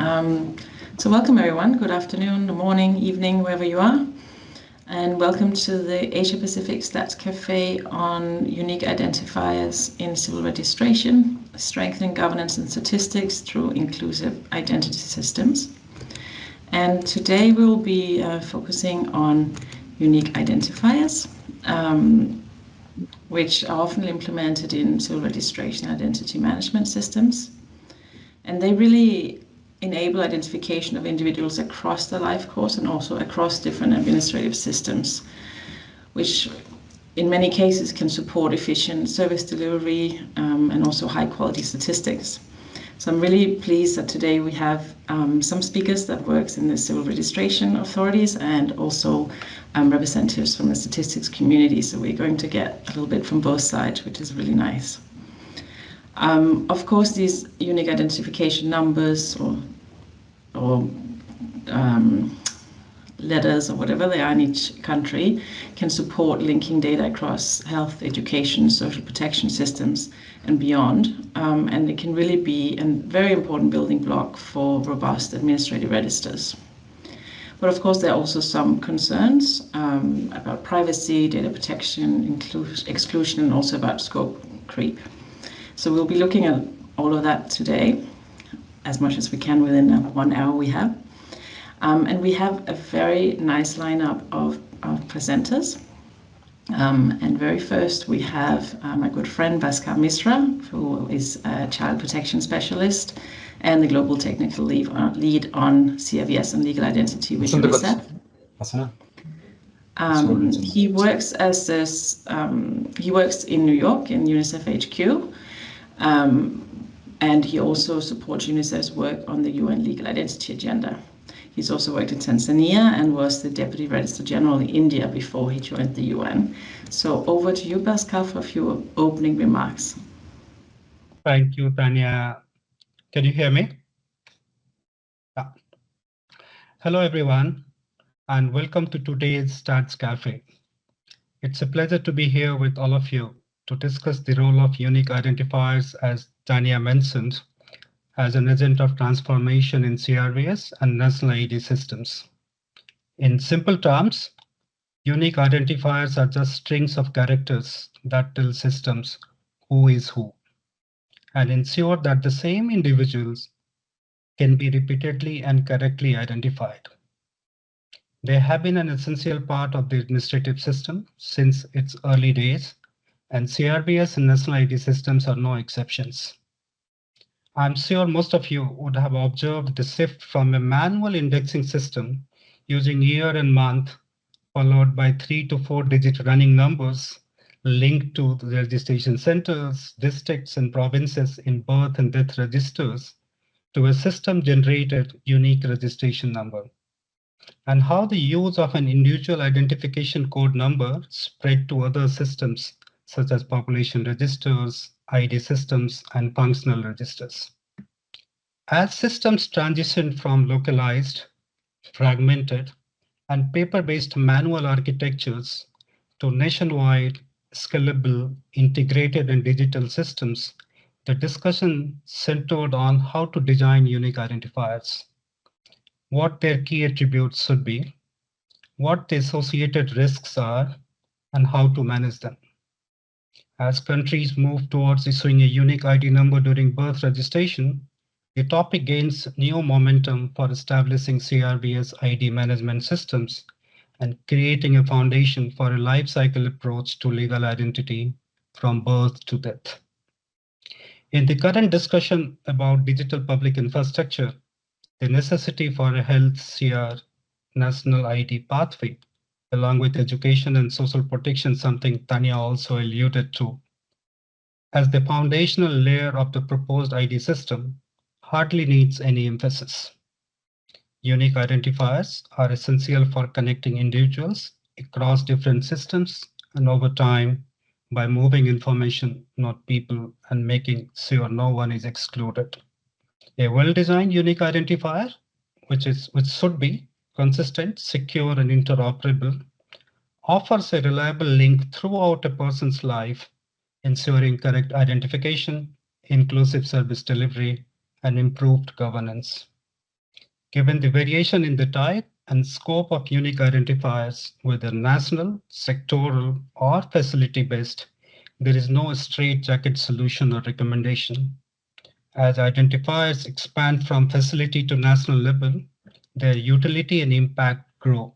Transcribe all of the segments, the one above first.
So welcome everyone, good afternoon, good morning, evening, wherever you are. And welcome to the Asia Pacific Stats Café on unique identifiers in civil registration, strengthening governance and statistics through inclusive identity systems. And today we'll be focusing on unique identifiers, which are often implemented in civil registration identity management systems. And they really enable identification of individuals across the life course and also across different administrative systems, which in many cases can support efficient service delivery and also high quality statistics. So I'm really pleased that today we have some speakers that works in the civil registration authorities and also representatives from the statistics community. So we're going to get a little bit from both sides, which is really nice. Of course, these unique identification numbers or letters or whatever they are in each country can support linking data across health, education, social protection systems and beyond. And it can really be a very important building block for robust administrative registers. But of course, there are also some concerns about privacy, data protection, exclusion, and also about scope creep. So we'll be looking at all of that today, as much as we can within the 1 hour we have. And we have a very nice lineup of presenters. And very first we have my good friend Bhaskar Misra, who is a child protection specialist and the global technical lead on CRVS and legal identity with UNICEF. He works he works in New York in UNICEF HQ. And he also supports UNICEF's work on the UN legal identity agenda. He's also worked in Tanzania and was the Deputy Registrar General in India before he joined the UN. So over to you, Bhaskar, for a few opening remarks. Thank you, Tanya. Can you hear me? Yeah. Hello, everyone, and welcome to today's Stats Café. It's a pleasure to be here with all of you to discuss the role of unique identifiers, as Tanya mentioned, as an agent of transformation in CRVS and national ID systems. In simple terms, unique identifiers are just strings of characters that tell systems who is who and ensure that the same individuals can be repeatedly and correctly identified. They have been an essential part of the administrative system since its early days, and CRVS and national ID systems are no exceptions. I'm sure most of you would have observed the shift from a manual indexing system using year and month, followed by 3 to 4 digit running numbers linked to the registration centers, districts, and provinces in birth and death registers, to a system-generated unique registration number, and how the use of an individual identification code number spread to other systems such as population registers, ID systems, and functional registers. As systems transition from localized, fragmented, and paper-based manual architectures to nationwide, scalable, integrated, and digital systems, the discussion centered on how to design unique identifiers, what their key attributes should be, what the associated risks are, and how to manage them. As countries move towards issuing a unique ID number during birth registration, the topic gains new momentum for establishing CRVS ID management systems and creating a foundation for a life cycle approach to legal identity from birth to death. In the current discussion about digital public infrastructure, the necessity for a health CR national ID pathway, along with education and social protection, something Tanya also alluded to, as the foundational layer of the proposed ID system, hardly needs any emphasis. Unique identifiers are essential for connecting individuals across different systems and over time by moving information, not people, and making sure no one is excluded. A well-designed unique identifier, which should be consistent, secure, and interoperable, offers a reliable link throughout a person's life, ensuring correct identification, inclusive service delivery, and improved governance. Given the variation in the type and scope of unique identifiers, whether national, sectoral, or facility-based, there is no straitjacket solution or recommendation. As identifiers expand from facility to national level, their utility and impact grow,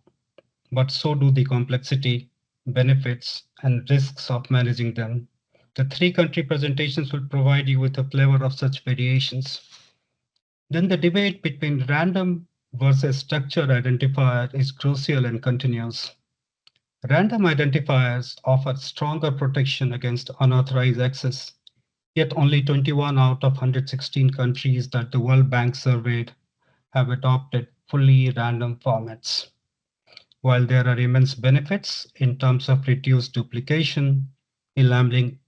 but so do the complexity, benefits, and risks of managing them. The three country presentations will provide you with a flavor of such variations. Then the debate between random versus structured identifier is crucial and continues. Random identifiers offer stronger protection against unauthorized access, yet only 21 out of 116 countries that the World Bank surveyed have adopted fully random formats. While there are immense benefits in terms of reduced duplication, enabling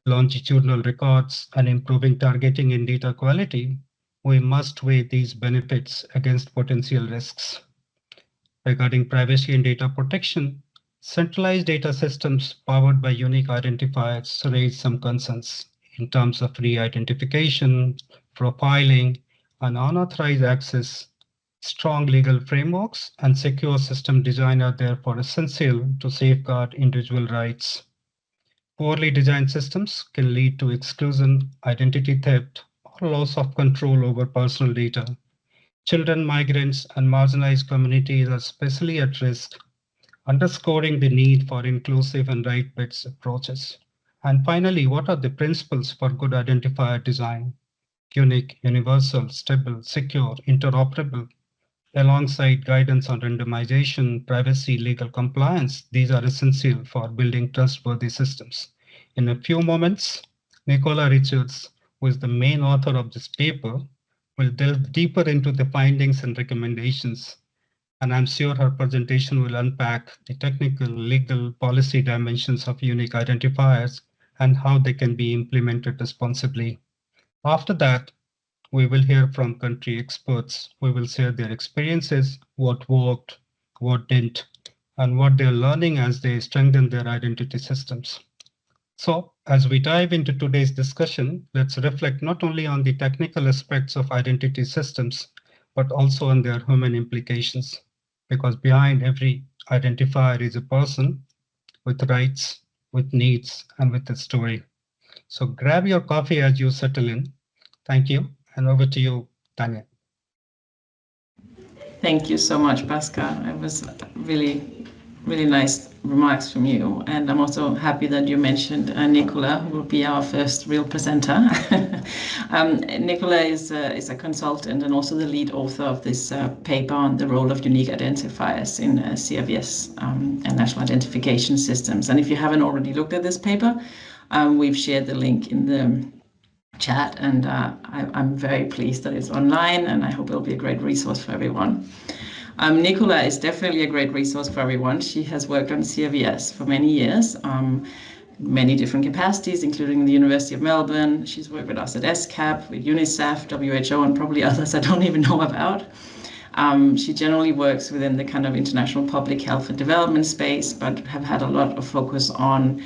longitudinal records, and improving targeting and data quality, we must weigh these benefits against potential risks. Regarding privacy and data protection, centralized data systems powered by unique identifiers raise some concerns in terms of re-identification, profiling, and unauthorized access. Strong legal frameworks and secure system design are therefore essential to safeguard individual rights. Poorly designed systems can lead to exclusion, identity theft, or loss of control over personal data. Children, migrants, and marginalized communities are especially at risk, underscoring the need for inclusive and right-based approaches. And finally, what are the principles for good identifier design? Unique, universal, stable, secure, interoperable. Alongside guidance on randomization, privacy, legal compliance, these are essential for building trustworthy systems. In a few moments, Nicola Richards, who is the main author of this paper, will delve deeper into the findings and recommendations, and I'm sure her presentation will unpack the technical, legal, policy dimensions of unique identifiers and how they can be implemented responsibly. After that, we will hear from country experts who will share their experiences, what worked, what didn't, and what they're learning as they strengthen their identity systems. So, as we dive into today's discussion, let's reflect not only on the technical aspects of identity systems, but also on their human implications. Because behind every identifier is a person with rights, with needs, and with a story. So grab your coffee as you settle in. Thank you, and over to you, Tanya. Thank you so much, Pascal. It was really nice remarks from you. And I'm also happy that you mentioned Nicola, who will be our first real presenter. Nicola is a consultant and also the lead author of this paper on the role of unique identifiers in CIVS and national identification systems. And if you haven't already looked at this paper, we've shared the link in the chat, and I'm very pleased that it's online, and I hope it'll be a great resource for everyone. Nicola is definitely a great resource for everyone. She has worked on CIVS for many years, many different capacities, including the University of Melbourne. She's worked with us at ESCAP, with UNICEF, WHO, and probably others I don't even know about. She generally works within the kind of international public health and development space, but have had a lot of focus on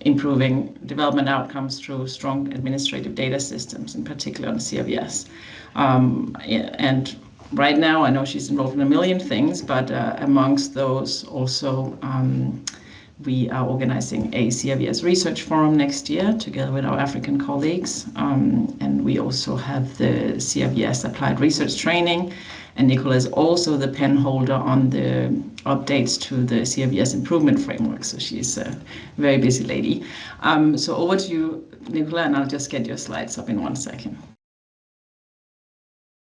improving development outcomes through strong administrative data systems, in particular on CIVS. And right now, I know she's involved in a million things, but amongst those also, we are organizing a CIVS research forum next year together with our African colleagues. And we also have the CIVS applied research training. And Nicola is also the pen holder on the updates to the CIVS improvement framework. So she's a very busy lady. So over to you, Nicola, and I'll just get your slides up in 1 second.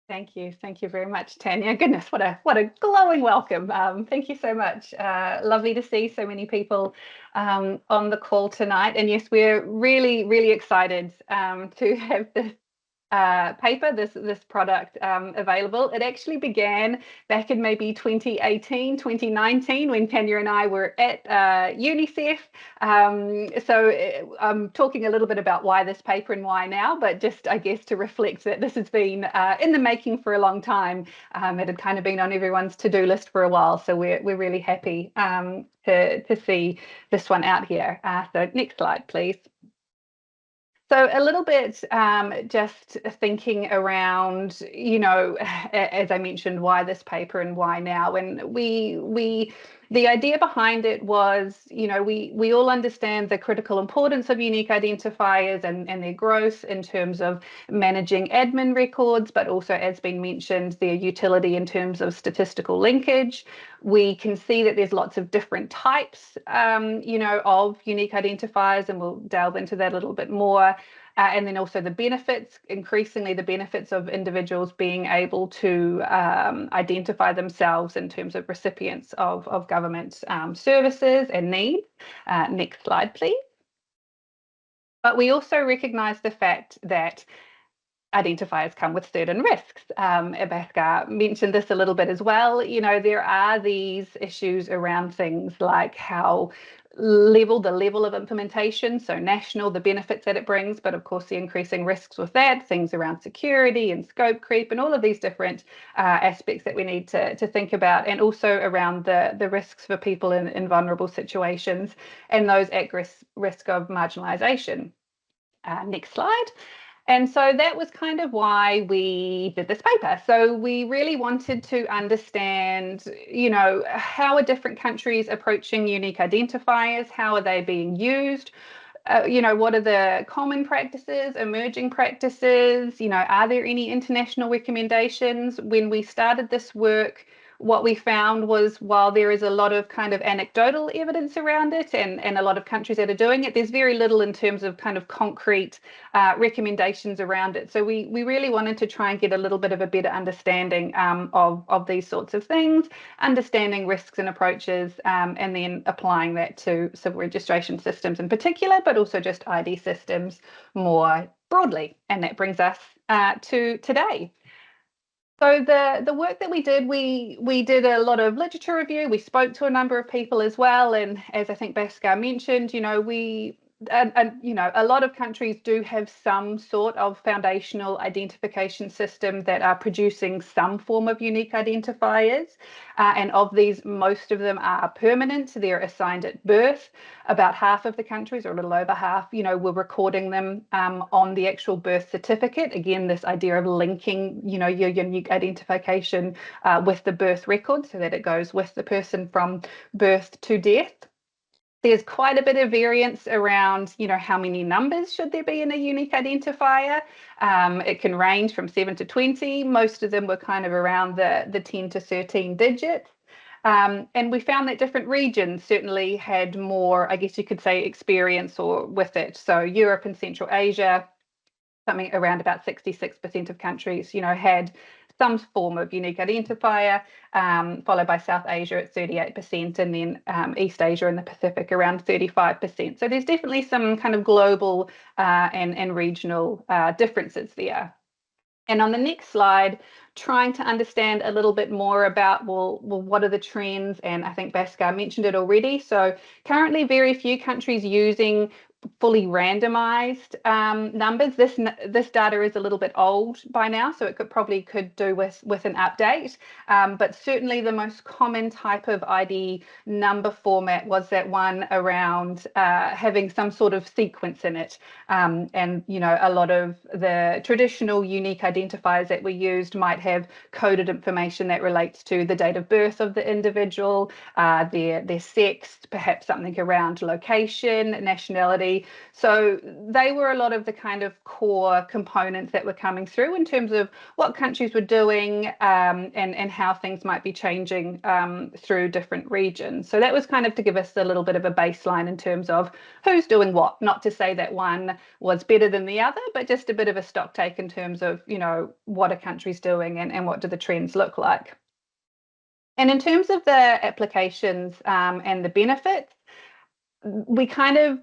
Thank you very much, Tanya. Goodness, what a glowing welcome. Thank you so much. Lovely to see so many people on the call tonight. And yes, we're really excited to have this paper, this product available. It actually began back in maybe 2018, 2019, when Tanya and I were at UNICEF. So I'm talking a little bit about why this paper and why now, but just, I guess, to reflect that this has been in the making for a long time. It had kind of been on everyone's to-do list for a while. So we're really happy to see this one out here. So next slide, please. So a little bit just thinking around, as I mentioned, why this paper and why now? And the idea behind it was, we all understand the critical importance of unique identifiers and their growth in terms of managing admin records, but also, as been mentioned, their utility in terms of statistical linkage. We can see that there's lots of different types, of unique identifiers, and we'll delve into that a little bit more. And then also the benefits, increasingly the benefits of individuals being able to identify themselves in terms of recipients of government services and needs. Next slide, please. But we also recognise the fact that identifiers come with certain risks. Bhaskar mentioned this a little bit as well. There are these issues around things like the level of implementation, so national, the benefits that it brings, but of course the increasing risks with that, things around security and scope creep and all of these different aspects that we need to think about, and also around the risks for people in vulnerable situations and those at risk of marginalisation. Next slide. And so that was kind of why we did this paper. So we really wanted to understand, how are different countries approaching unique identifiers? How are they being used? What are the common practices, emerging practices? Are there any international recommendations? When we started this work, what we found was, while there is a lot of kind of anecdotal evidence around it and a lot of countries that are doing it, there's very little in terms of kind of concrete recommendations around it. So we really wanted to try and get a little bit of a better understanding of these sorts of things, understanding risks and approaches, and then applying that to civil registration systems in particular, but also just ID systems more broadly. And that brings us to today. So the work that we did a lot of literature review. We spoke to a number of people as well, and as I think Bhaskar mentioned, a lot of countries do have some sort of foundational identification system that are producing some form of unique identifiers, and of these, most of them are permanent. They're assigned at birth. About half of the countries, or a little over half, were recording them on the actual birth certificate. Again, this idea of linking, your unique identification with the birth record, so that it goes with the person from birth to death. There's quite a bit of variance around, how many numbers should there be in a unique identifier. It can range from 7 to 20. Most of them were kind of around the 10 to 13 digits. And we found that different regions certainly had more, I guess you could say, experience with it. So Europe and Central Asia, something around about 66% of countries, had some form of unique identifier, followed by South Asia at 38%, and then East Asia and the Pacific around 35%. So there's definitely some kind of global and regional differences there. And on the next slide, trying to understand a little bit more about, well, what are the trends? And I think Bhaskar mentioned it already. So currently very few countries using fully randomized numbers. This data is a little bit old by now, so it could do with an update. But certainly the most common type of ID number format was that one around having some sort of sequence in it. And a lot of the traditional unique identifiers that we used might have coded information that relates to the date of birth of the individual, their sex, perhaps something around location, nationality. So they were a lot of the kind of core components that were coming through in terms of what countries were doing, and how things might be changing through different regions. So that was kind of to give us a little bit of a baseline in terms of who's doing what. Not to say that one was better than the other, but just a bit of a stock take in terms of, what are countries doing and what do the trends look like. And in terms of the applications and the benefits, we kind of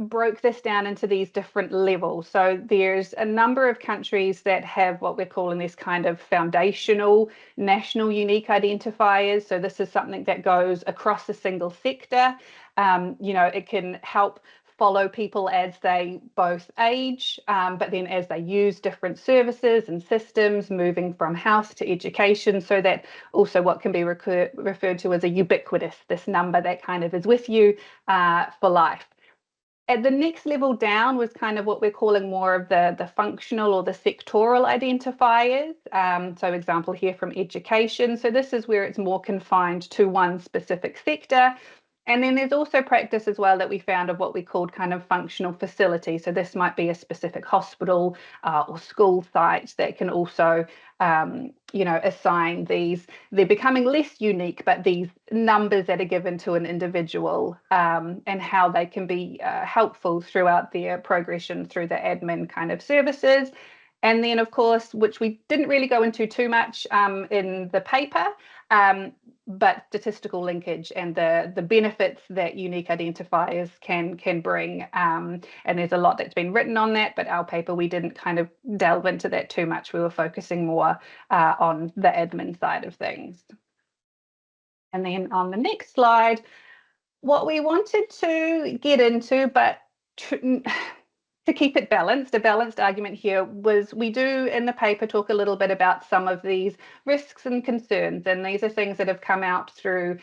broke this down into these different levels. So there's a number of countries that have what we're calling this kind of foundational national unique identifiers. So this is something that goes across a single sector. It can help follow people as they both age, but then as they use different services and systems, moving from health to education, so that also what can be referred to as a ubiquitous, this number that kind of is with you for life. At the next level down was kind of what we're calling more of the functional or the sectoral identifiers. So example here from education. So this is where it's more confined to one specific sector. And then there's also practice as well that we found of what we called kind of functional facility. So this might be a specific hospital or school site that can also, assign these. They're becoming less unique, but these numbers that are given to an individual and how they can be helpful throughout their progression through the admin kind of services. And then, of course, which we didn't really go into too much in the paper, but statistical linkage and the benefits that unique identifiers can bring. And there's a lot that's been written on that, but our paper, we didn't kind of delve into that too much. We were focusing more on the admin side of things. And then on the next slide, what we wanted to get into, but to keep it balanced, a balanced argument here was we do in the paper talk a little bit about some of these risks and concerns, and these are things that have come out through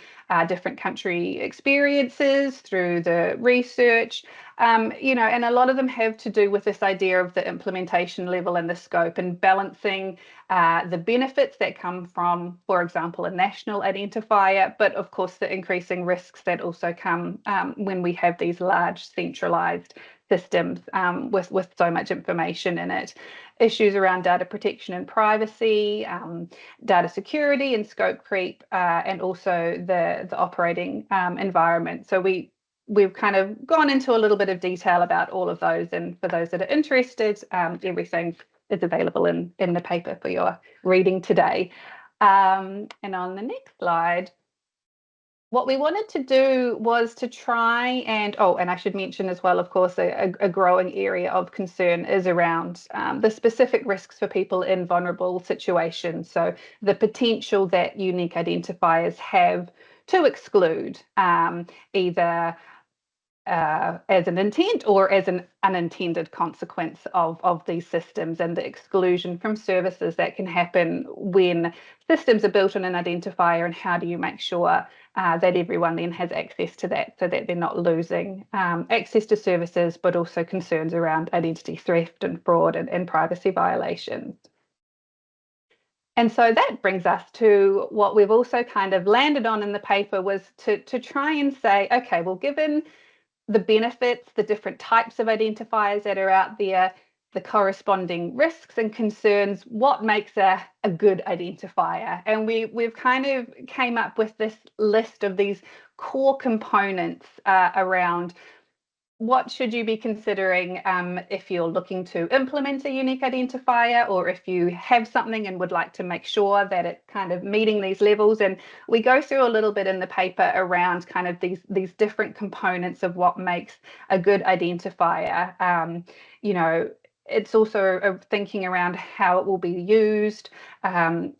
different country experiences, through the research, and a lot of them have to do with this idea of the implementation level and the scope and balancing the benefits that come from, for example, a national identifier, but of course the increasing risks that also come when we have these large centralized systems with so much information in it. Issues around data protection and privacy, data security and scope creep, and also the operating environment. So we've kind of gone into a little bit of detail about all of those, and for those that are interested, everything is available in the paper for your reading today. And on the next slide, what we wanted to do was to try and I should mention as well, of course, a growing area of concern is around the specific risks for people in vulnerable situations. So the potential that unique identifiers have to exclude either as an intent or as an unintended consequence of these systems, and the exclusion from services that can happen when systems are built on an identifier, and how do you make sure that everyone then has access to that so that they're not losing access to services, but also concerns around identity theft and fraud and privacy violations. And so that brings us to what we've also kind of landed on in the paper, was to try and say, okay, well, given the benefits, the different types of identifiers that are out there, the corresponding risks and concerns, what makes a good identifier? And we've kind of came up with this list of these core components around what should you be considering if you're looking to implement a unique identifier, or if you have something and would like to make sure that it's kind of meeting these levels. And we go through a little bit in the paper around kind of these different components of what makes a good identifier. It's also thinking around how it will be used, and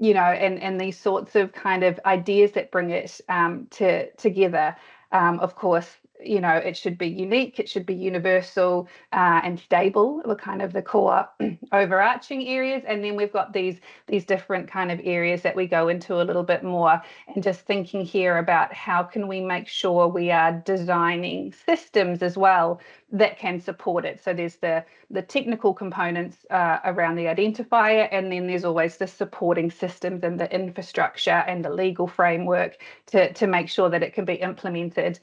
these sorts of kind of ideas that bring it together. Of course, it should be unique, it should be universal and stable were kind of the core overarching areas. And then we've got these different kind of areas that we go into a little bit more, and just thinking here about how can we make sure we are designing systems as well that can support it. So there's the technical components around the identifier, and then there's always the supporting systems and the infrastructure and the legal framework to make sure that it can be implemented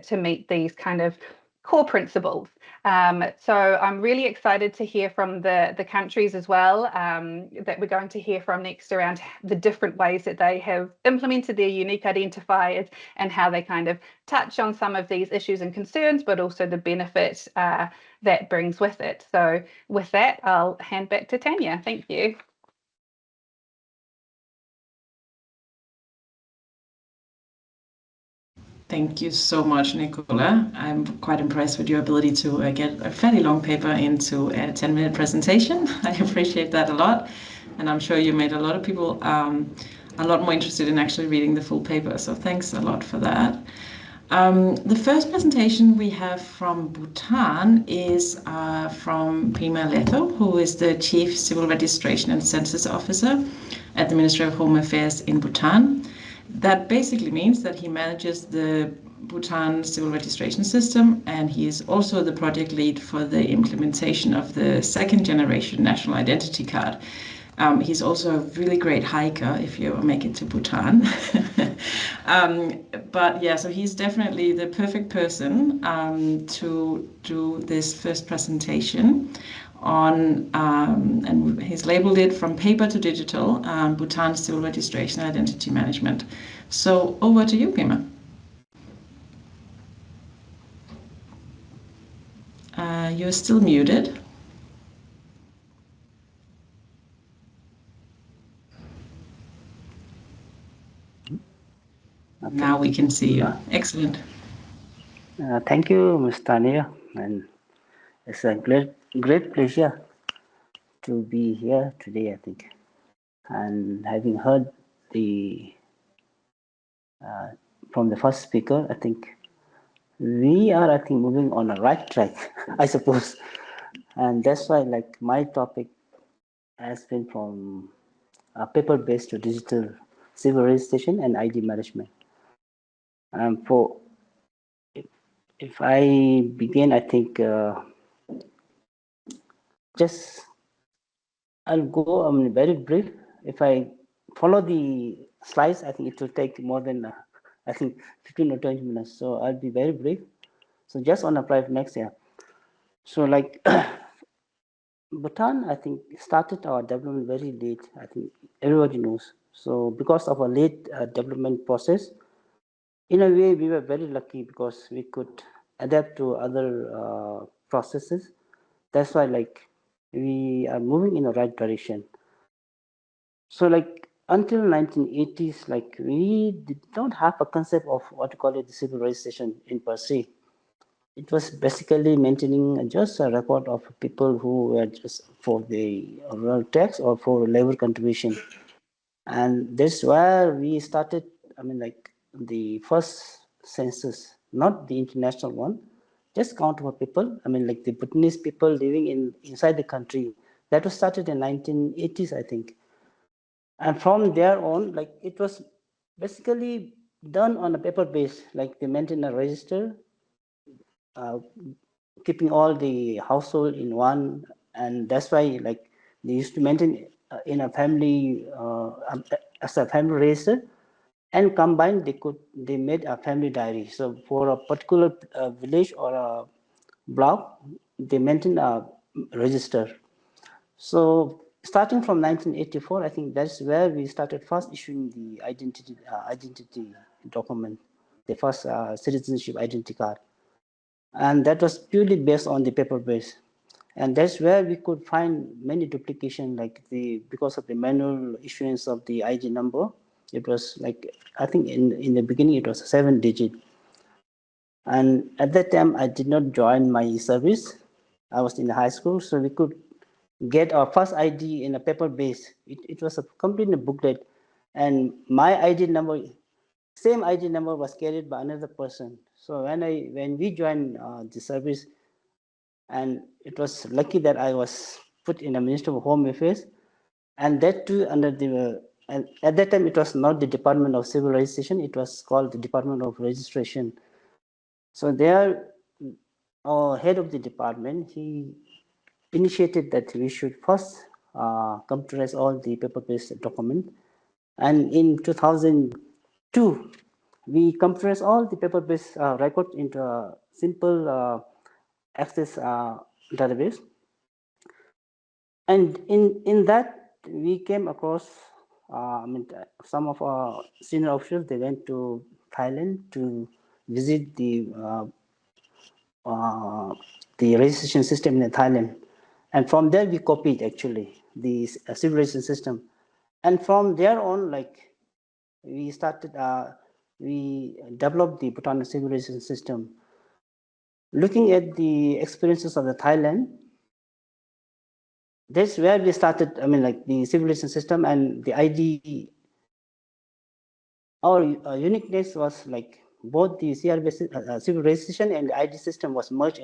to meet these kind of core principles. So I'm really excited to hear from the countries as well that we're going to hear from next around the different ways that they have implemented their unique identifiers and how they kind of touch on some of these issues and concerns, but also the benefit that brings with it. So with that, I'll hand back to Tanya. Thank you. Thank you so much, Nicola. I'm quite impressed with your ability to get a fairly long paper into a 10-minute presentation. I appreciate that a lot. And I'm sure you made a lot of people a lot more interested in actually reading the full paper. So thanks a lot for that. The first presentation we have from Bhutan is from Prima Letho, who is the Chief Civil Registration and Census Officer at the Ministry of Home Affairs in Bhutan. That basically means that he manages the Bhutan civil registration system, and he is also the project lead for the implementation of the second generation national identity card. He's also a really great hiker if you ever make it to Bhutan. But yeah, so he's definitely the perfect person to do this first presentation on, and he's labeled it From Paper to Digital, Bhutan Civil Registration and Identity Management. So over to you, Pima. You're still muted. Okay. Now we can see you. Excellent. Thank you, Ms. Tania, and it's a great pleasure to be here today, I think. And having heard the from the first speaker, I think we are, I think, moving on the right track, I suppose. And that's why, like, my topic has been from paper-based to digital civil registration and ID management. If I begin, I think I'll go very brief. If I follow the slides, I think it will take more than, I think, 15 or 20 minutes. So I'll be very brief. So just on apply next year. So like Bhutan, I think, started our development very late. I think everybody knows. So because of a late development process, in a way, we were very lucky because we could adapt to other processes. That's why, like, we are moving in the right direction. So, like, until 1980s, like, we did not have a concept of what you call it, the civil registration in per se. It was basically maintaining just a record of people who were just for the rural tax or for labor contribution. And that's where we started, I mean, like, the first census, not the international one, just count of people. I mean, like the Bhutanese people living inside the country. That was started in 1980s, I think. And from there on, like, it was basically done on a paper base, like they maintain a register, keeping all the household in one, and that's why, like, they used to maintain in a family as a family register, and combined they made a family diary. So for a particular village or a block, they maintain a register. So starting from 1984, I think that's where we started first issuing the identity document, the first citizenship identity card. And that was purely based on the paper base. And that's where we could find many duplication, like because of the manual issuance of the ID number. It was like, I think in the beginning, it was a 7-digit. And at that time, I did not join my service. I was in the high school, so we could get our first ID in a paper base. It was a completely booklet. And my ID number, same ID number was carried by another person. So when we joined the service, and it was lucky that I was put in a Ministry of Home Affairs, and that too under the, and at that time it was not the Department of Civil Registration, it was called the Department of Registration. So there, our head of the department, he initiated that we should first computerize all the paper-based documents. And in 2002, we computerized all the paper-based records into a simple access database. And in that, we came across, I mean, some of our senior officials, they went to Thailand to visit the registration system in Thailand. And from there, we copied actually the civil registration system. And from there on, like, we started, we developed the Bhutan civil registration system. Looking at the experiences of the Thailand, that's where we started, I mean, like the civil registration system and the ID. Our uniqueness was like both the civil registration and the ID system was merged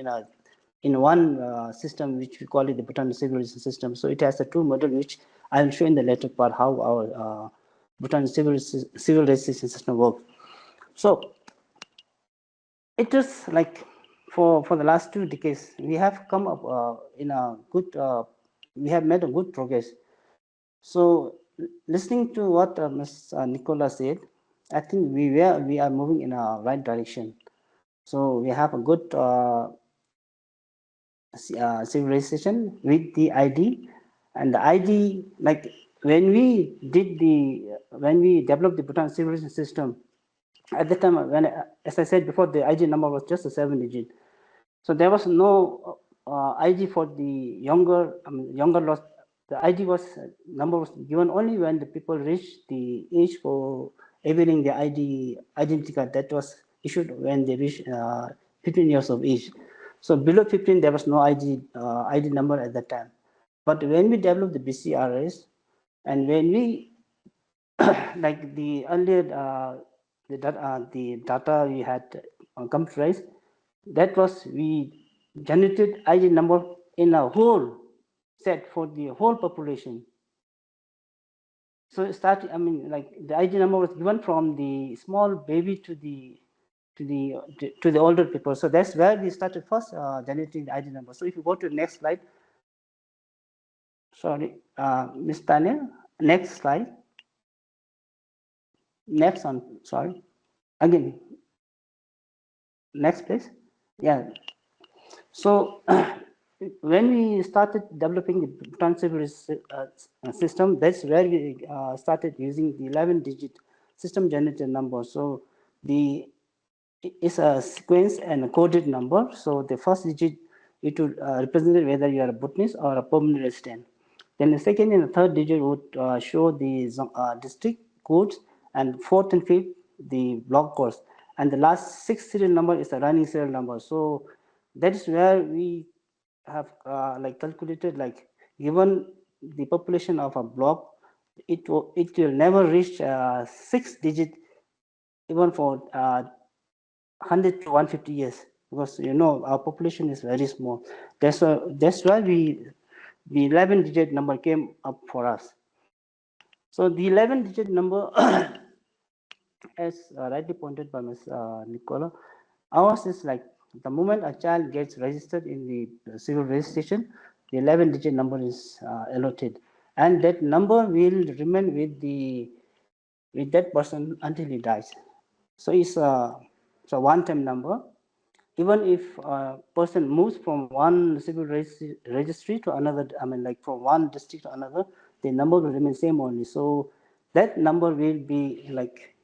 in one system, which we call it the Bhutan civil registration system. So it has a two model, which I'll show in the later part how our Bhutan civil registration system works. So it is like for the last 2 decades, we have come up in a good, we have made a good progress. So listening to what Ms. Nicola said, I think we are moving in a right direction. So we have a good civilization with the ID, and the ID, like when we developed the Bhutan civilization system, at the time when, as I said before, the ID number was just a 7-digit. So there was no ID for the younger lost. The ID number was given only when the people reached the age for availing the identity card that was issued when they reached 15 years of age. So below 15, there was no ID number at that time. But when we developed the BCRS, and when we like the earlier the data we had computerized, that was we generated ID number in a whole set for the whole population. So it started, I mean, like the ID number was given from the small baby to the older people. So that's where we started first generating the ID number. So if you go to the next slide, sorry, Ms. Tanya, next slide. Next one, sorry. Again, next please. Yeah. So when we started developing the Bhutan civilization system, that's where we started using the 11-digit system generated number. So it's a sequence and a coded number. So the first digit, it would represent whether you are a Bhutanese or a permanent resident. Then the second and the third digit would show the district codes, and fourth and fifth the block codes, and the last 6 serial number is the running serial number. So that is where we have like calculated, like given the population of a block, it will never reach 6-digit even for 100 to 150 years, because our population is very small. That's why the 11-digit number came up for us. So the 11-digit number, as rightly pointed by Ms. Nicola, ours is like the moment a child gets registered in the civil registration, the 11-digit number is allotted, and that number will remain with that person until he dies. So it's a one-time number. Even if a person moves from one civil registry to another, I mean, like from one district to another, the number will remain same only. So that number will be like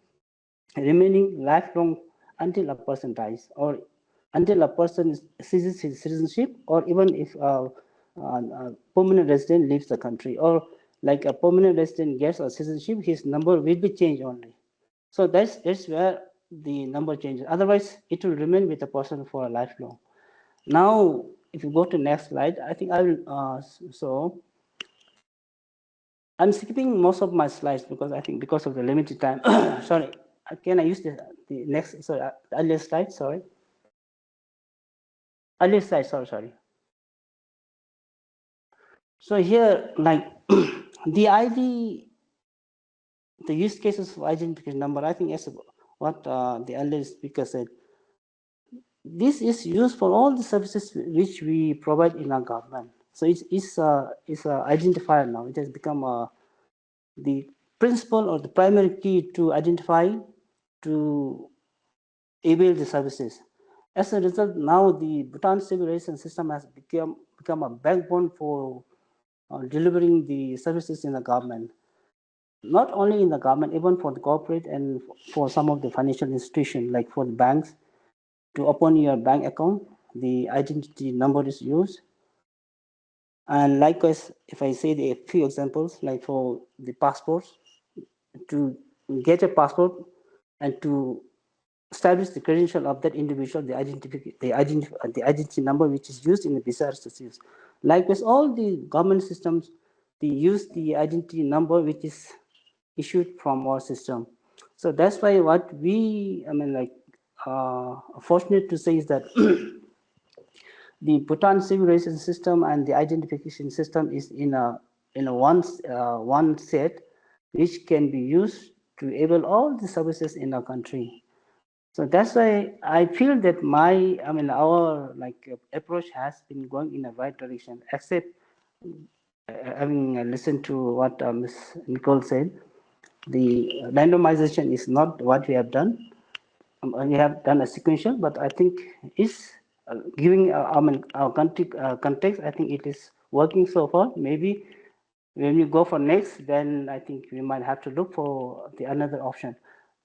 remaining lifelong until a person dies, or until a person ceases his citizenship, or even if a permanent resident leaves the country, or like a permanent resident gets a citizenship, his number will be changed only. So that's where the number changes. Otherwise, it will remain with the person for a lifelong. Now, if you go to next slide, I think I will. So I'm skipping most of my slides because I think because of the limited time. Sorry, can I use the next? Sorry, the earlier slide. Sorry, earlier slide. Sorry. So here, like the ID, the use cases for identification number, I think as what the earlier speaker said. This is used for all the services which we provide in our government. So it's a identifier now. It has become the principal or the primary key to identify, to avail the services. As a result, now the Bhutan civilization system has become a backbone for delivering the services in the government. Not only in the government, even for the corporate and for some of the financial institutions, like for the banks. To open your bank account, the identity number is used. And likewise, if I say a few examples, like for the passports, to get a passport and to establish the credential of that individual, the identity number which is used in the visa is. Likewise, all the government systems, they use the identity number which is issued from our system. So that's why what we, fortunate to say is that the Bhutan civilization system and the identification system is in a one set, which can be used to enable all the services in our country. So that's why I feel that our approach has been going in the right direction, except having listened to what Ms. Nicole said, the randomization is not what we have done. We have done a sequential, but I think it's giving our country context. I think it is working so far. Maybe when we go for next, then I think we might have to look for the another option.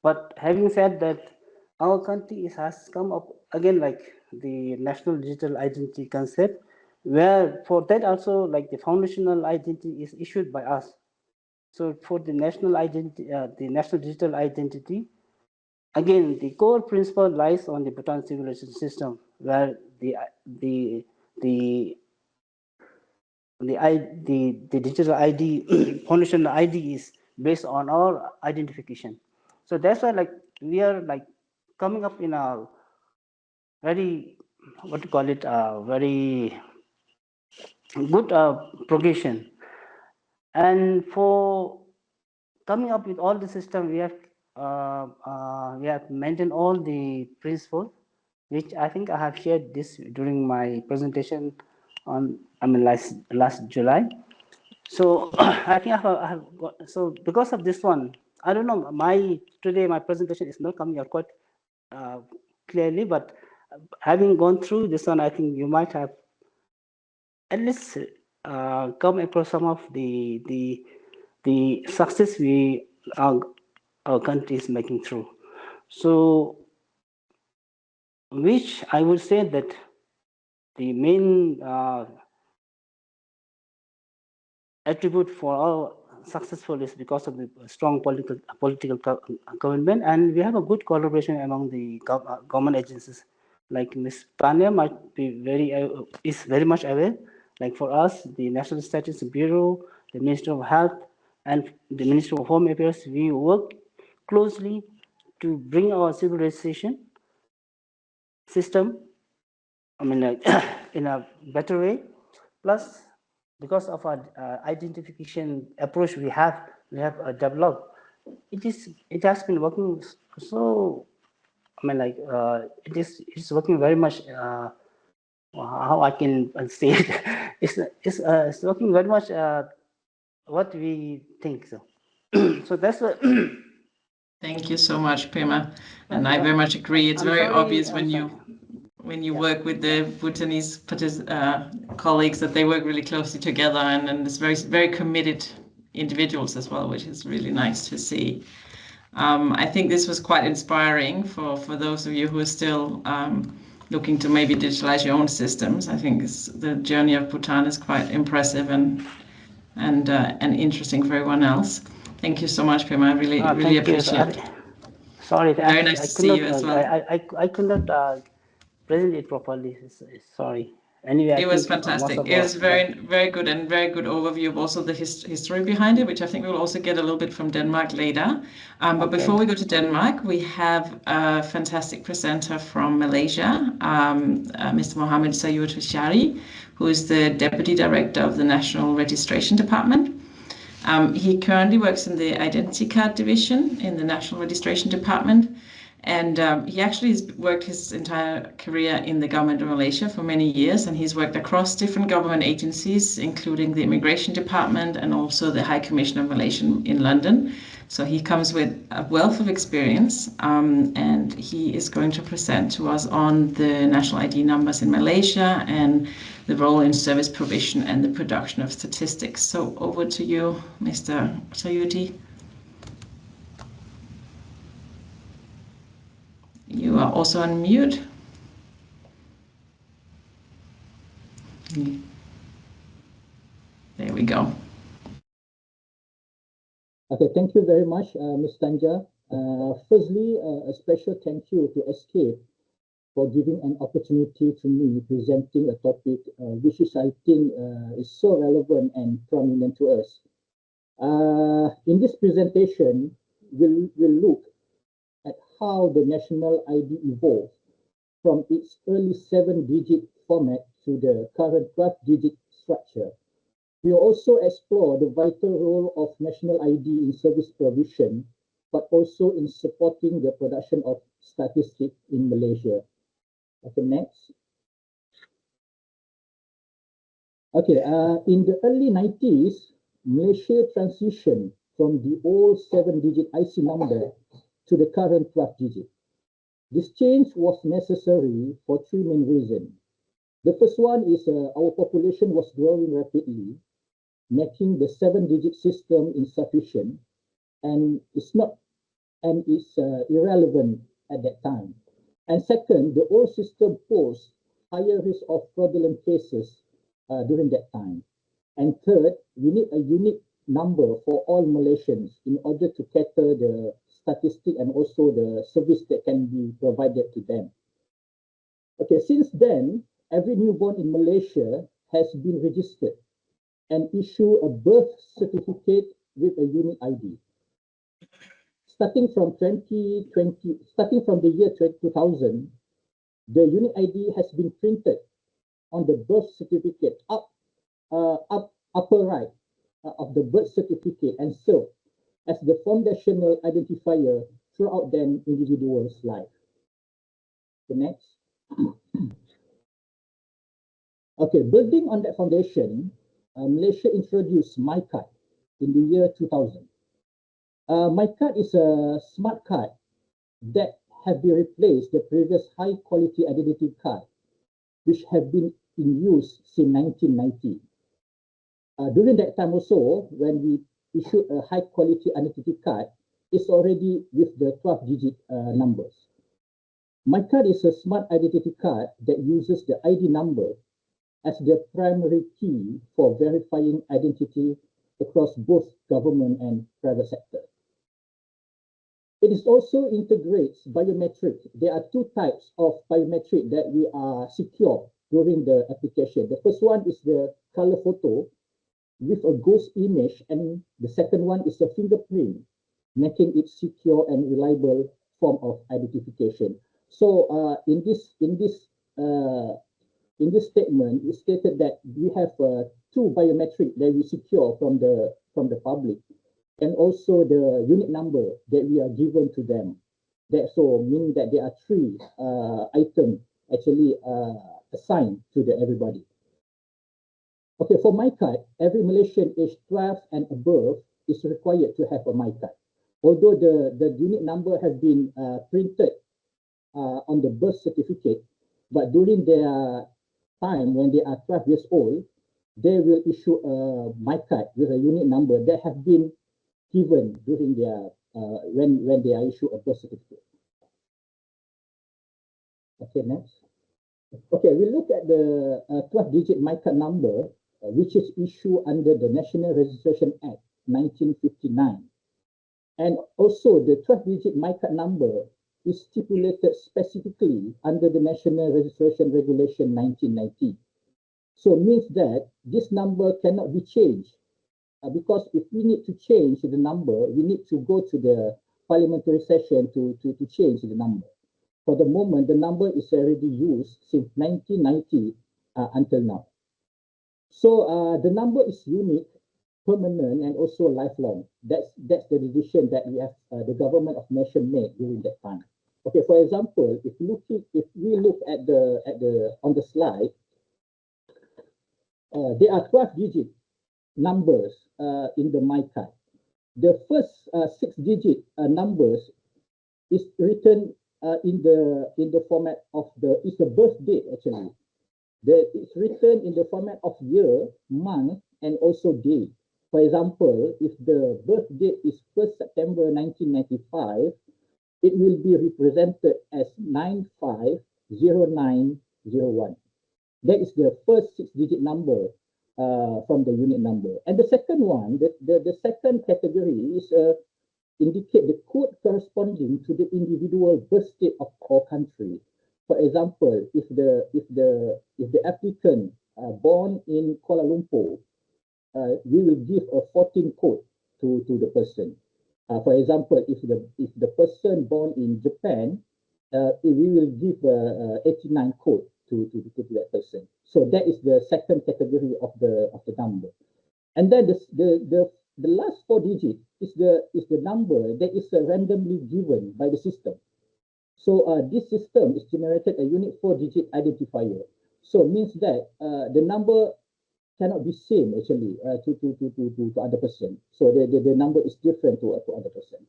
But having said that, our country has come up again like the national digital identity concept, where for that also like the foundational identity is issued by us. So for the national identity, the national digital identity, again the core principle lies on the Bhutan civilization system, where the the the digital ID foundational ID is based on our identification. So that's why like we are like coming up in a very what to call it very good progression. And for coming up with all the system, we have maintained all the principles, which I think I have shared this during my presentation on last July. So I think I have got, so because of this one, I don't know, today my presentation is not coming out quite clearly, but having gone through this one, I think you might have at least come across some of the success our country is making through. So which I would say that the main attribute for our successful is because of the strong political commitment, and we have a good collaboration among the government agencies. Like Ms. Tanya might be is very much aware. Like for us, the National Statistics Bureau, the Ministry of Health, and the Ministry of Home Affairs, we work closely to bring our civilization system, in a better way. Plus, because of our identification approach we have developed, it has been working so. It's working very much. How I can say it, it's working very much what we think so. So that's what. Thank you so much, Prema. And I very much agree. It's very obvious when you work with the Bhutanese colleagues that they work really closely together, and it's very committed individuals as well, which is really nice to see. I think this was quite inspiring for those of you who are still looking to maybe digitalize your own systems. I think the journey of Bhutan is quite impressive and interesting for everyone else. Thank you so much, Prema. I really appreciate it. Sorry, very nice to see you as well. I could not present it properly. Sorry. Anyway, it was fantastic. It was very good and very good overview of also the history behind it, which I think we'll also get a little bit from Denmark later. But before we go to Denmark, we have a fantastic presenter from Malaysia, Mr. Mohammed Sayud Hushari, who is the Deputy Director of the National Registration Department. He currently works in the Identity Card Division in the National Registration Department. And he actually has worked his entire career in the government of Malaysia for many years, and he's worked across different government agencies, including the Immigration Department and also the High Commission of Malaysia in London. So he comes with a wealth of experience, and he is going to present to us on the national ID numbers in Malaysia and the role in service provision and the production of statistics. So over to you, Mr. Sayudi. You are also on mute. There we go. Okay, thank you very much, Ms. Tanja. Firstly, a special thank you to ESCAP for giving an opportunity to me presenting a topic which is, I think, is so relevant and prominent to us. In this presentation, we'll look at how the national ID evolved from its early 7-digit format to the current 12-digit structure. We will also explore the vital role of national ID in service provision but also in supporting the production of statistics in Malaysia. Okay, next. Okay, in the early 90s, Malaysia transitioned from the old 7-digit IC number to the current 12-digit. This change was necessary for three main reasons. The first one is our population was growing rapidly, making the 7-digit system insufficient, and it's irrelevant at that time. And second, the old system posed higher risk of fraudulent cases during that time. And third, we need a unique number for all Malaysians in order to cater the statistic and also the service that can be provided to them. Okay, since then, every newborn in Malaysia has been registered and issue a birth certificate with a unique ID. Starting from the year 2000, the unique ID has been printed on the birth certificate upper right of the birth certificate and served as the foundational identifier throughout the individual's life. The next. Okay, building on that foundation, Malaysia introduced MyCard in the year 2000. MyCard is a smart card that have been replaced the previous high-quality identity card, which have been in use since 1990. During that time also, when we issued a high-quality identity card, it's already with the 12-digit numbers. MyCard is a smart identity card that uses the ID number as the primary key for verifying identity across both government and private sector. It is also integrates biometric. There are two types of biometric that we are secure during the application. The first one is the color photo with a ghost image, and the second one is a fingerprint, making it secure and reliable form of identification. So in this statement, it stated that we have two biometric that we secure from the public, and also the unit number that we are given to them. That so meaning that there are three items actually assigned to everybody. Okay, for MyCard, every Malaysian aged 12 and above is required to have a MyCard. Although the unit number has been printed on the birth certificate, but during their time when they are 12 years old, they will issue a MyCard with a unit number that have been given during their when they are issued a birth certificate. Okay, next. Okay, we look at the 12-digit MyCard number, which is issued under the National Registration Act 1959. And also the 12-digit MyCard number is stipulated specifically under the National Registration Regulation 1990. So it means that this number cannot be changed because if we need to change the number, we need to go to the parliamentary session to change the number. For the moment, the number is already used since 1990 until now. So the number is unique, permanent, and also lifelong. That's the decision that we have the government of nation made during that time. Okay, for example, if we look at on the slide, there are 12-digit numbers in the MyCard. The first 6-digit numbers is written in the format of it's the birth date actually. It's written in the format of year, month, and also day. For example, if the birth date is 1st September 1995, it will be represented as 950901. That is the first 6-digit number from the unit number. And the second one, the second category is indicate the code corresponding to the individual birth state of our country. For example, if the applicant born in Kuala Lumpur, we will give a 14 code to the person. For example, if the person born in Japan, we will give 89 code to that person. So that is the second category of the number. And then the last 4 digits is the number that is randomly given by the system. So this system is generated a unique 4-digit identifier. So it means that the number cannot be same actually to other person. So the number is different to other person.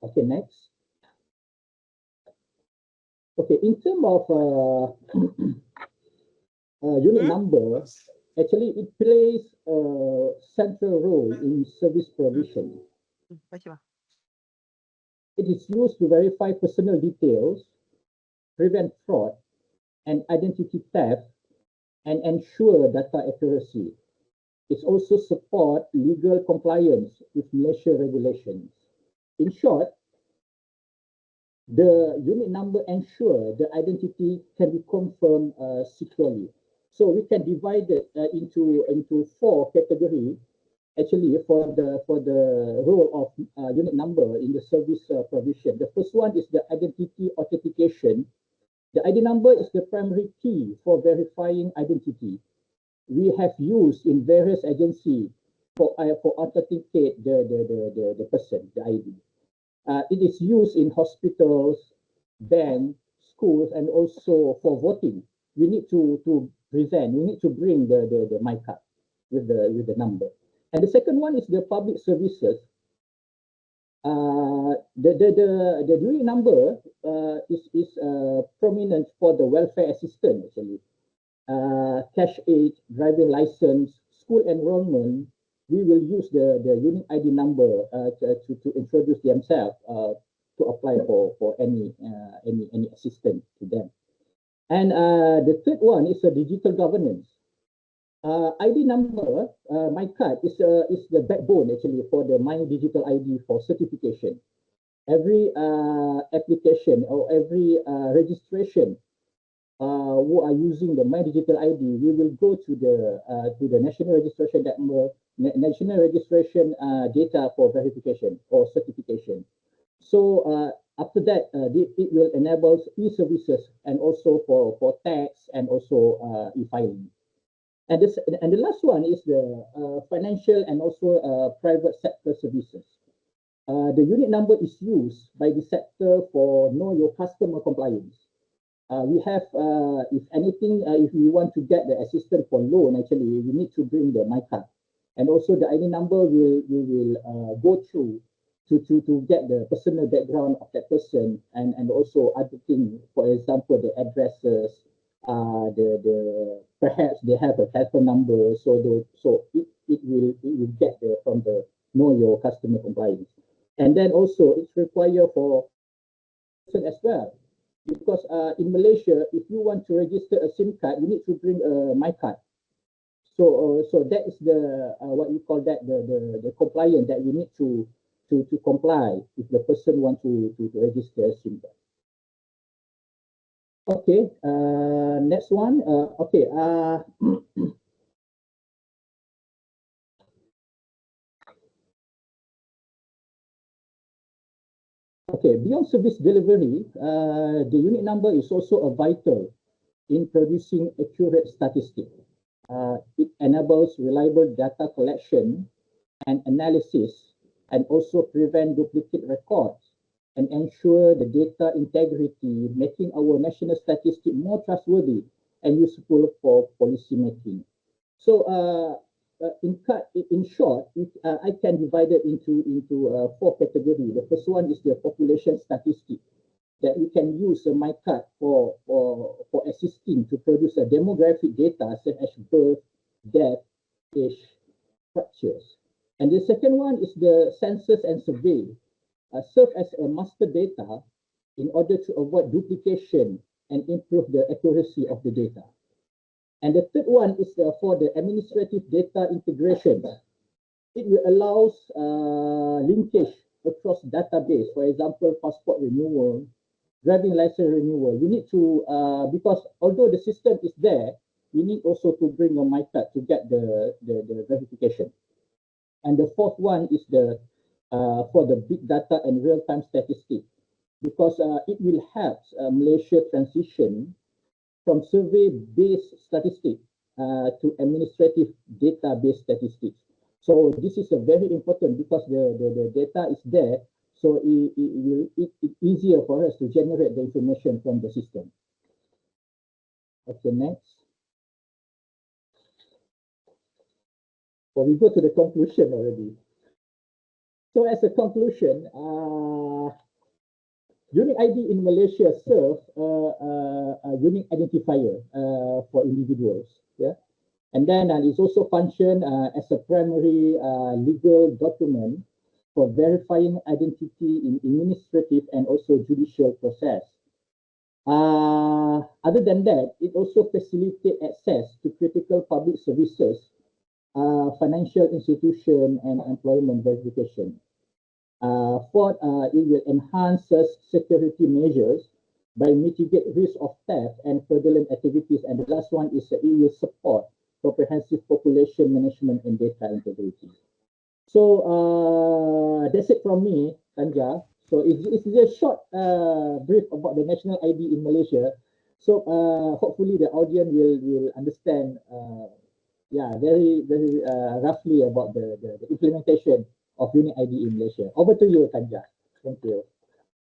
Okay, next. Okay, in terms of unit number, actually it plays a central role in service provision. It is used to verify personal details, prevent fraud and identity theft, and ensure data accuracy. It also support legal compliance with Malaysia regulations. In short, the unit number ensure the identity can be confirmed securely. So we can divide it into 4 categories. Actually, for the role of unit number in the service provision. The first one is the identity authentication. The ID number is the primary key for verifying identity. We have used in various agencies for authenticate the person, the ID. It is used in hospitals, banks, schools, and also for voting. We need to present. We need to bring the my card with the number. And the second one is the public services. The unit number is prominent for the welfare assistance actually. Cash aid, driving license, school enrollment. We will use the unique ID number to introduce themselves to apply for any assistance to them. And the third one is a digital governance. ID number, my card is the backbone actually for the My Digital ID for certification. Every application or every registration who are using the My Digital ID, we will go to the national registration data for verification or certification. So after that, it will enable e-services and also for tax and also e-filing. And the last one is the financial and also private sector services. The unit number is used by the sector for know your customer compliance. We have, if anything, if you want to get the assistance for loan, actually, you need to bring the my card. And also the ID number will go through to get the personal background of that person and also other things, for example, the addresses, perhaps they have a telephone number, so it will get from the know your customer compliance. And then also it's required for as well, because in Malaysia, if you want to register a SIM card, you need to bring a my card. So that is the what you call that the compliance that we need to comply if the person want to register a SIM card. Okay, next one. Okay, okay, beyond service delivery, the unit number is also a vital in producing accurate statistics. It enables reliable data collection and analysis and also prevent duplicate records and ensure the data integrity, making our national statistics more trustworthy and useful for policy making. So in short, I can divide it into 4 categories. The first one is the population statistic that we can use my card for assisting to produce a demographic data such as birth, death, age, structures. And the second one is the census and survey, serve as a master data in order to avoid duplication and improve the accuracy of the data. And the third one is for the administrative data integration. It will allow linkage across database, for example, passport renewal, driving license renewal. You need to, because although the system is there, you need also to bring your my card to get the verification. And the fourth one is the for the big data and real-time statistics, because it will help Malaysia transition from survey-based statistics to administrative data-based statistics. So this is a very important because the data is there. So it's easier for us to generate the information from the system. Okay, next. So we go to the conclusion already. So as a conclusion, unique ID in Malaysia serves a unique identifier for individuals. Yeah, and then it also function as a primary legal document for verifying identity in administrative and also judicial process. Other than that, it also facilitates access to critical public services, financial institution, and employment verification. Fourth, it will enhance security measures by mitigate risk of theft and fraudulent activities. And the last one is it will support comprehensive population management and data integrity. So that's it from me, Tanja. So it's a short brief about the national ID in Malaysia. So hopefully the audience will understand, very roughly about the implementation of unique ID in Malaysia. Over to you, Tanja. Thank you.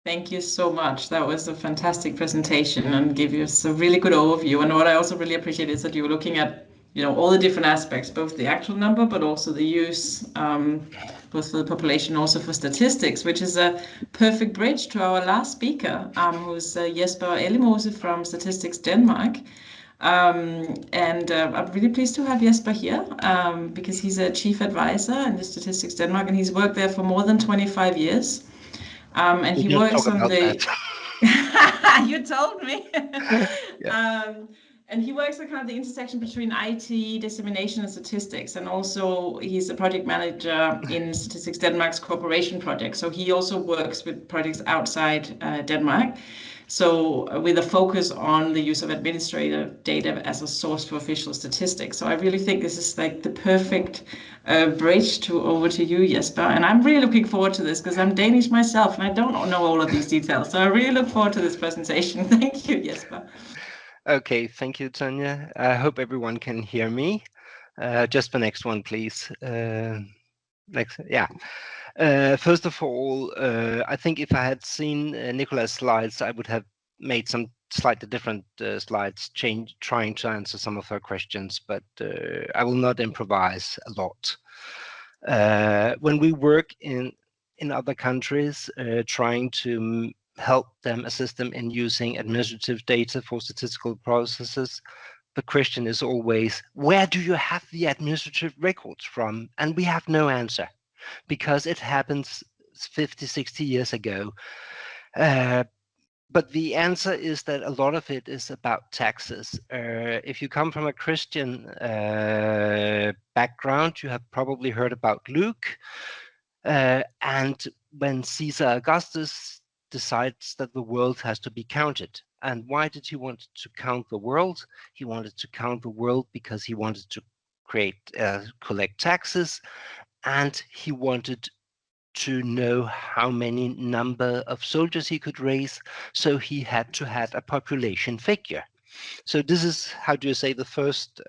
Thank you so much. That was a fantastic presentation and gave us a really good overview. And what I also really appreciate is that you were looking at, all the different aspects, both the actual number, but also the use, both for the population, also for statistics, which is a perfect bridge to our last speaker, who's Jesper Ellemose from Statistics Denmark. And I'm really pleased to have Jesper here because he's a chief advisor in the Statistics Denmark, and he's worked there for more than 25 years. And he works on the. You told me. Yeah. And he works on kind of the intersection between IT, dissemination, and statistics. And also, he's a project manager in Statistics Denmark's cooperation project. So he also works with projects outside Denmark. So with a focus on the use of administrative data as a source for official statistics. So I really think this is like the perfect bridge over to you, Jesper. And I'm really looking forward to this because I'm Danish myself and I don't know all of these details. So I really look forward to this presentation. Thank you, Jesper. Okay, thank you, Tanja. I hope everyone can hear me. Just the next one, please. Next, yeah. First of all, I think if I had seen Nicola's slides, I would have made some slightly different slides, trying to answer some of her questions, but I will not improvise a lot. When we work in other countries, trying to help them, assist them in using administrative data for statistical processes, the question is always, where do you have the administrative records from? And we have no answer, because it happens 50, 60 years ago. But the answer is that a lot of it is about taxes. If you come from a Christian background, you have probably heard about Luke. And when Caesar Augustus decides that the world has to be counted. And why did he want to count the world? He wanted to count the world because he wanted to collect taxes, and he wanted to know how many number of soldiers he could raise, so he had to have a population figure. So this is, how do you say, the first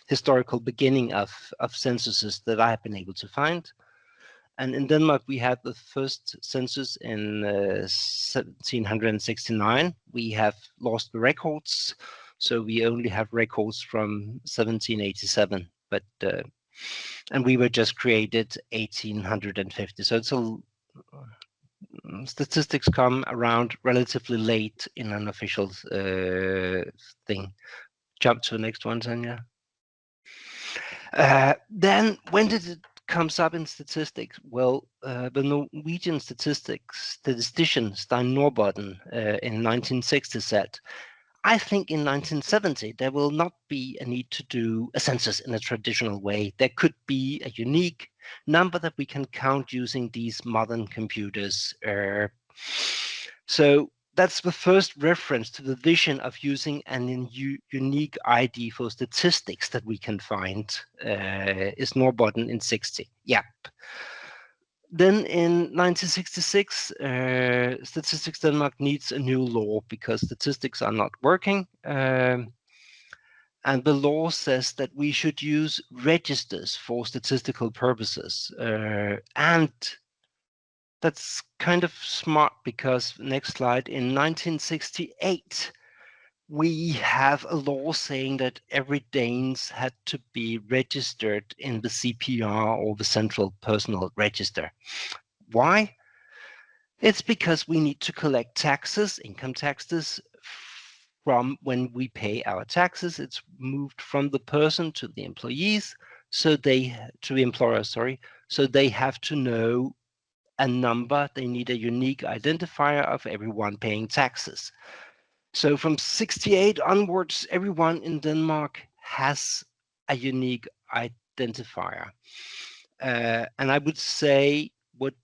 historical beginning of censuses that I have been able to find. And in Denmark, we had the first census in 1769. We have lost the records, so we only have records from 1787. But and we were just created 1850. So it's statistics come around relatively late in an official thing. Jump to the next one, Tanja. Then when did it comes up in statistics? Well, the Norwegian statistician Stein Norbotten in 1960 said, I think in 1970 there will not be a need to do a census in a traditional way. There could be a unique number that we can count using these modern computers. So that's the first reference to the vision of using an unique ID for statistics that we can find, is Norbotten in 60. Yep. Then in 1966, Statistics Denmark needs a new law because statistics are not working. And the law says that we should use registers for statistical purposes. And that's kind of smart because, next slide, in 1968, we have a law saying that every Danes had to be registered in the CPR, or the Central Personal Register. Why? It's because we need to collect taxes, income taxes, from when we pay our taxes. It's moved from the person to the employees, to the employer, sorry. So they have to know a number. They need a unique identifier of everyone paying taxes. So from 68 onwards, everyone in Denmark has a unique identifier. And I would say with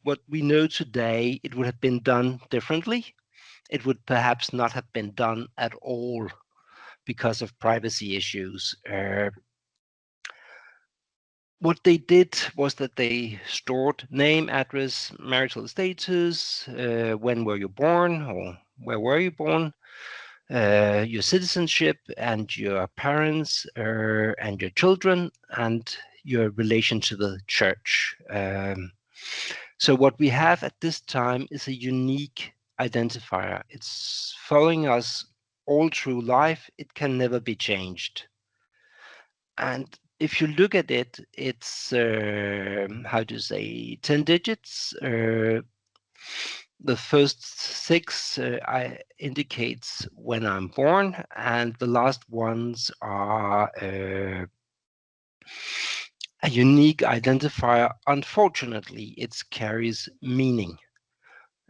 what we know today, it would have been done differently. It would perhaps not have been done at all because of privacy issues. What they did was that they stored name, address, marital status, when were you born, or where were you born, your citizenship, and your parents, and your children, and your relation to the church. So what we have at this time is a unique identifier. It's following us all through life. It can never be changed. And if you look at it, it's, how to say, 10 digits. The first 6 indicates when I'm born, and the last ones are a unique identifier. Unfortunately, it carries meaning.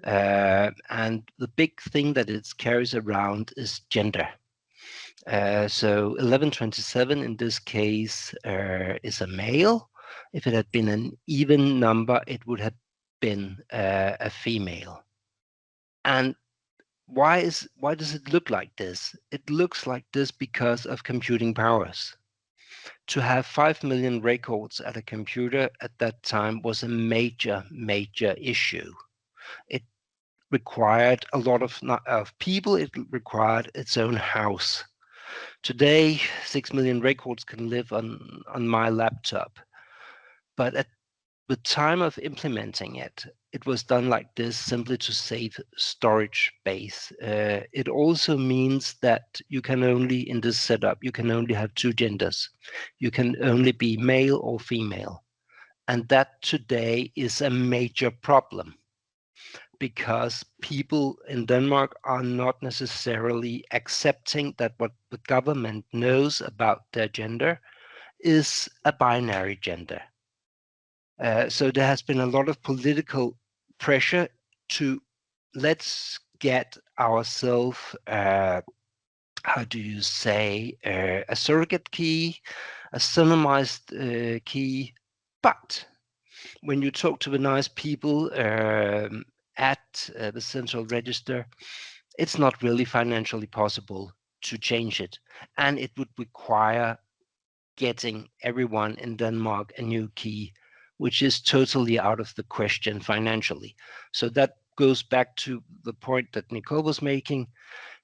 And the big thing that it carries around is gender. So 1127 in this case is a male. If it had been an even number, it would have been a female. And why does it look like this? It looks like this because of computing powers. To have 5 million records at a computer at that time was a major issue. It required a lot of people. It required its own house. Today, 6 million records can live on my laptop. But at the time of implementing it, it was done like this simply to save storage space. It also means that you can only, in this setup, you can only have 2 genders. You can only be male or female. And that today is a major problem, because people in Denmark are not necessarily accepting that what the government knows about their gender is a binary gender. So there has been a lot of political pressure to, let's get ourselves, how do you say, a surrogate key, a pseudonymized key. But when you talk to the nice people at the central register, it's not really financially possible to change it. And it would require getting everyone in Denmark a new key, which is totally out of the question financially. So that goes back to the point that Nicole was making.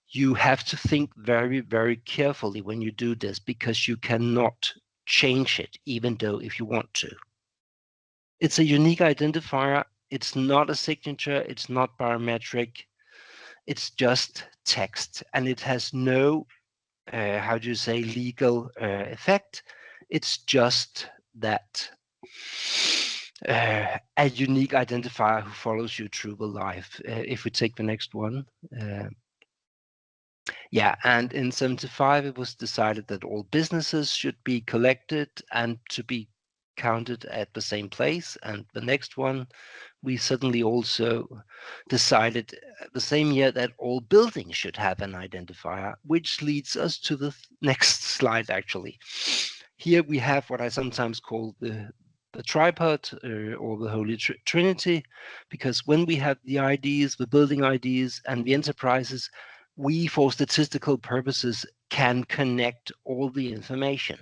You have to think very, very carefully when you do this, because you cannot change it, even though if you want to. It's a unique identifier. It's not a signature. It's not biometric. It's just text, and it has no, how do you say, legal effect. It's just that a unique identifier who follows you through the life. If we take the next one. Yeah, and in 75, it was decided that all businesses should be collected and to be counted at the same place. And the next one, we suddenly also decided the same year that all buildings should have an identifier, which leads us to the next slide, actually. Here we have what I sometimes call the tripod or the Holy Trinity, because when we have the IDs, the building IDs, and the enterprises, we, for statistical purposes, can connect all the information.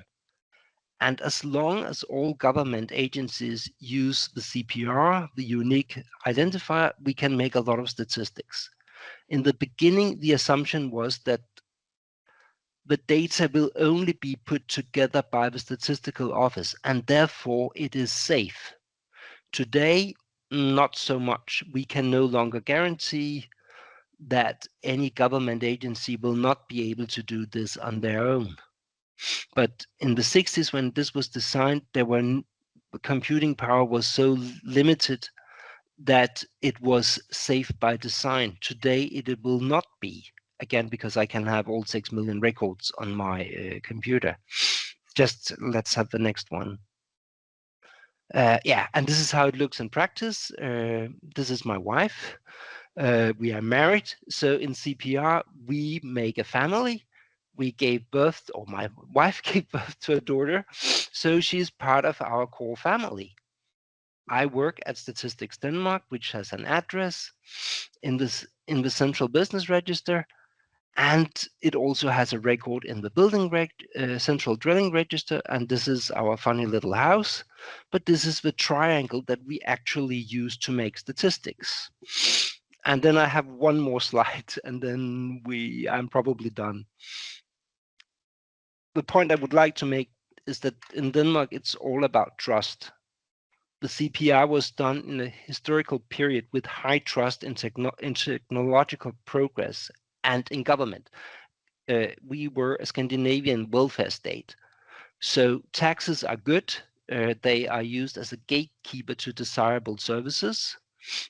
And as long as all government agencies use the CPR, the unique identifier, we can make a lot of statistics. In the beginning, the assumption was that the data will only be put together by the statistical office, and therefore it is safe. Today, not so much. We can no longer guarantee that any government agency will not be able to do this on their own. But in the 60s, when this was designed, computing power was so limited that it was safe by design. Today, it will not be, again, because I can have all 6 million records on my computer. Just let's have the next one. Yeah, and this is how it looks in practice. This is my wife. We are married. So in CPR, we make a family. We gave birth, or my wife gave birth to a daughter. So she's part of our core family. I work at Statistics Denmark, which has an address in the central business register, and it also has a record in the central dwelling register. And this is our funny little house, but this is the triangle that we actually use to make statistics. And then I have one more slide, and then I'm probably done. The point I would like to make is that in Denmark, it's all about trust. The CPR was done in a historical period with high trust in technological progress and in government. We were a Scandinavian welfare state. So taxes are good. They are used as a gatekeeper to desirable services.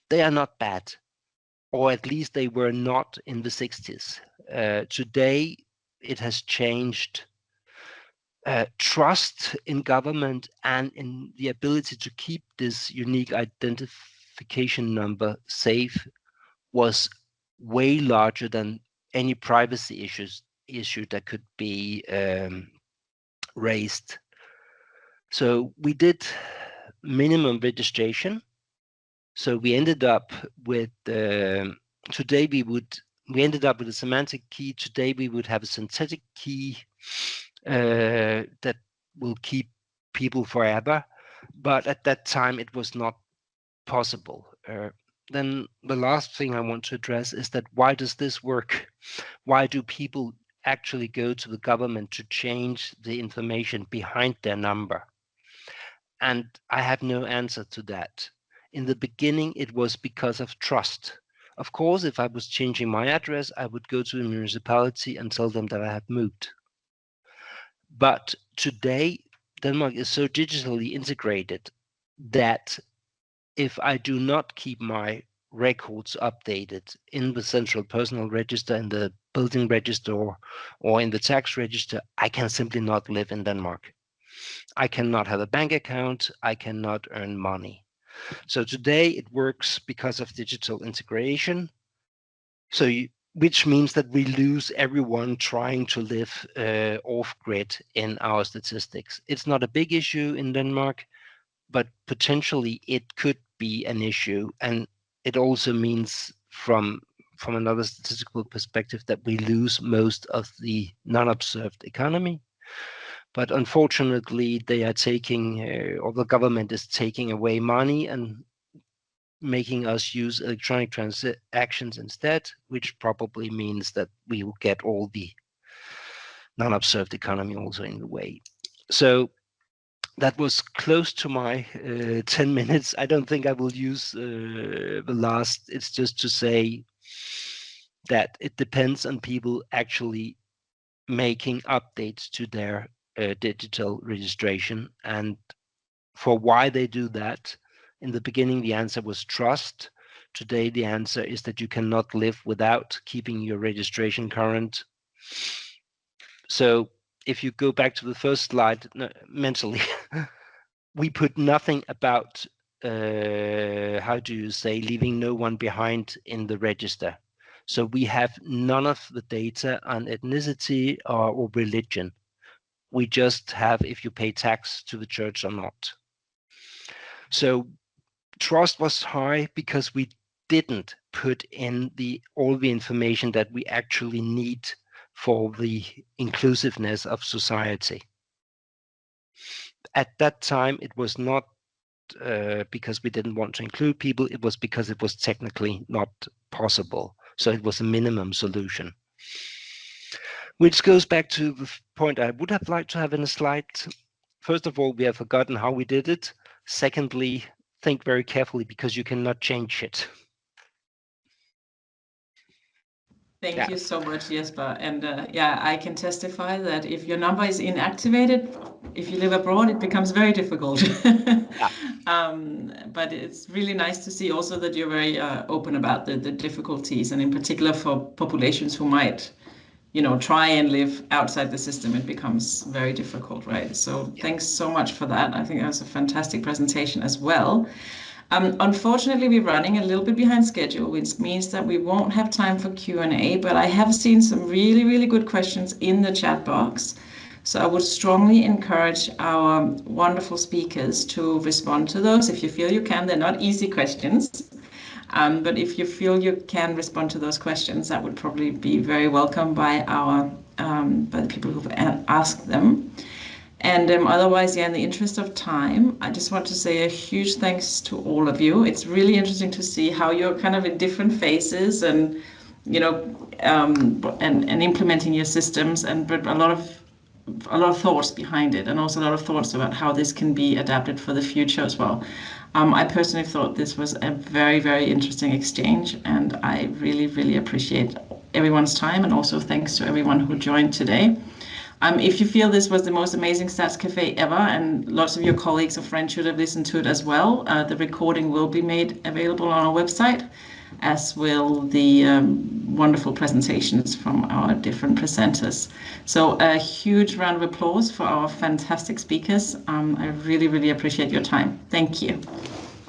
They are not bad, or at least they were not in the 60s. Today, it has changed. Trust in government and in the ability to keep this unique identification number safe was way larger than any privacy issue that could be raised. So we did minimum registration. So we ended up with today we ended up with a semantic key. Today we would have a synthetic key that will keep people forever, but at that time it was not possible. Then the last thing I want to address is that why does this work? Why do people actually go to the government to change the information behind their number? And I have no answer to that. In the beginning, it was because of trust. Of course, if I was changing my address, I would go to the municipality and tell them that I have moved. But today, Denmark is so digitally integrated that if I do not keep my records updated in the central personal register, in the building register, or in the tax register, I can simply not live in Denmark. I cannot have a bank account. I cannot earn money. So today it works because of digital integration. So which means that we lose everyone trying to live off-grid in our statistics. It's not a big issue in Denmark, but potentially it could be an issue. And it also means from another statistical perspective that we lose most of the non-observed economy. But unfortunately, they are taking, or the government is taking away money and making us use electronic transactions instead, which probably means that we will get all the non-observed economy also in the way. So that was close to my 10 minutes. I don't think I will use the last. It's just to say that it depends on people actually making updates to their digital registration, and for why they do that. In the beginning, the answer was trust. Today, the answer is that you cannot live without keeping your registration current. So if you go back to the first slide, mentally, we put nothing about, how do you say, leaving no one behind in the register. So we have none of the data on ethnicity or religion. We just have if you pay tax to the church or not. So trust was high because we didn't put in all the information that we actually need for the inclusiveness of society. At that time, it was not because we didn't want to include people, it was because it was technically not possible. So it was a minimum solution. Which goes back to the point I would have liked to have in a slide. First of all, we have forgotten how we did it. Secondly, think very carefully because you cannot change it. Thank you so much, Jesper. And yeah, I can testify that if your number is inactivated, if you live abroad, it becomes very difficult. But it's really nice to see also that you're very open about the difficulties, and in particular for populations who might, try and live outside the system, it becomes very difficult, right? So thanks so much for that. I think that was a fantastic presentation as well. Unfortunately, we're running a little bit behind schedule, which means that we won't have time for Q&A, but I have seen some really, really good questions in the chat box. So I would strongly encourage our wonderful speakers to respond to those if you feel you can. They're not easy questions, but if you feel you can respond to those questions, that would probably be very welcome by the people who've asked them. And otherwise, yeah, in the interest of time, I just want to say a huge thanks to all of you. It's really interesting to see how you're kind of in different phases and, and implementing your systems, but a lot of thoughts behind it, and also a lot of thoughts about how this can be adapted for the future as well. I personally thought this was a very, very interesting exchange, and I really, really appreciate everyone's time, and also thanks to everyone who joined today. If you feel this was the most amazing Stats Café ever, and lots of your colleagues or friends should have listened to it as well, the recording will be made available on our website, as will the wonderful presentations from our different presenters. So a huge round of applause for our fantastic speakers. I really, really appreciate your time. Thank you.